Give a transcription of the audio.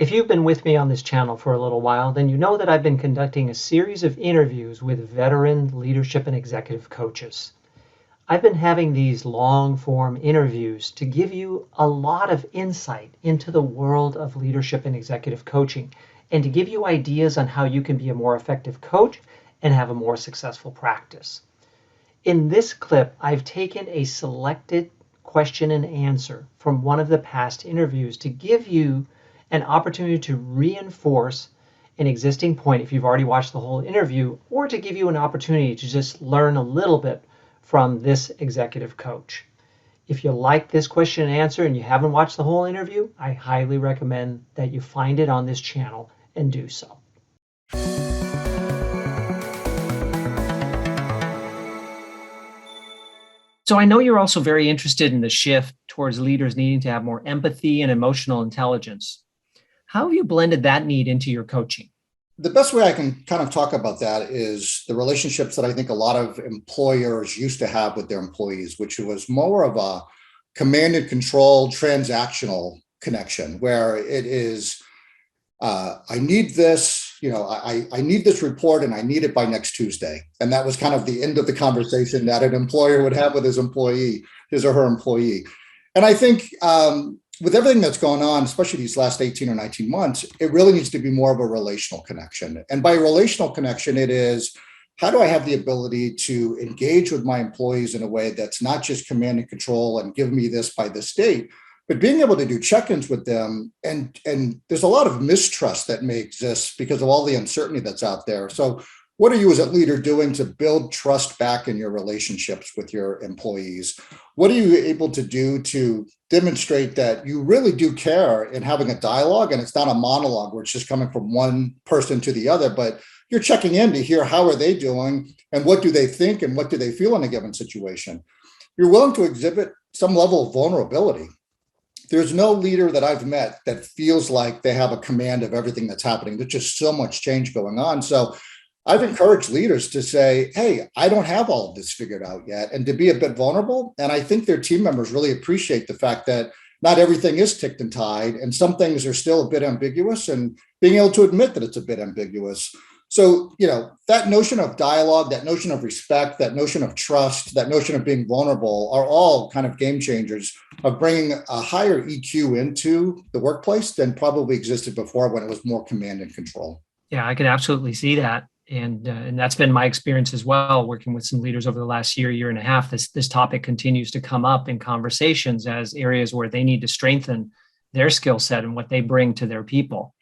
If you've been with me on this channel for a little while, then you know that I've been conducting a series of interviews with veteran leadership and executive coaches. I've been having these long-form interviews to give you a lot of insight into the world of leadership and executive coaching and to give you ideas on how you can be a more effective coach and have a more successful practice. In this clip, I've taken a selected question and answer from one of the past interviews to give you an opportunity to reinforce an existing point if you've already watched the whole interview, or to give you an opportunity to just learn a little bit from this executive coach. If you like this question and answer and you haven't watched the whole interview, I highly recommend that you find it on this channel and do so. So I know you're also very interested in the shift towards leaders needing to have more empathy and emotional intelligence. How have you blended that need into your coaching? The best way I can kind of talk about that is the relationships that I think a lot of employers used to have with their employees, which was more of a command and control transactional connection, where it is, I need this, I need this report and I need it by next Tuesday. And that was kind of the end of the conversation that an employer would have with his employee, his or her employee. And I think with everything that's going on, especially these last 18 or 19 months, it really needs to be more of a relational connection. And by relational connection, it is, how do I have the ability to engage with my employees in a way that's not just command and control and give me this by this date, but being able to do check-ins with them. And there's a lot of mistrust that may exist because of all the uncertainty that's out there. So what are you as a leader doing to build trust back in your relationships with your employees? What are you able to do to demonstrate that you really do care in having a dialogue, and it's not a monologue where it's just coming from one person to the other, but you're checking in to hear how are they doing and what do they think and what do they feel in a given situation? You're willing to exhibit some level of vulnerability. There's no leader that I've met that feels like they have a command of everything that's happening. There's just so much change going on. So I've encouraged leaders to say, hey, I don't have all of this figured out yet, and to be a bit vulnerable. And I think their team members really appreciate the fact that not everything is ticked and tied, and some things are still a bit ambiguous, and being able to admit that it's a bit ambiguous. So, that notion of dialogue, that notion of respect, that notion of trust, that notion of being vulnerable are all kind of game changers of bringing a higher EQ into the workplace than probably existed before when it was more command and control. Yeah, I can absolutely see that. And that's been my experience as well, working with some leaders over the last year and a half. This topic continues to come up in conversations as areas where they need to strengthen their skill set and what they bring to their people.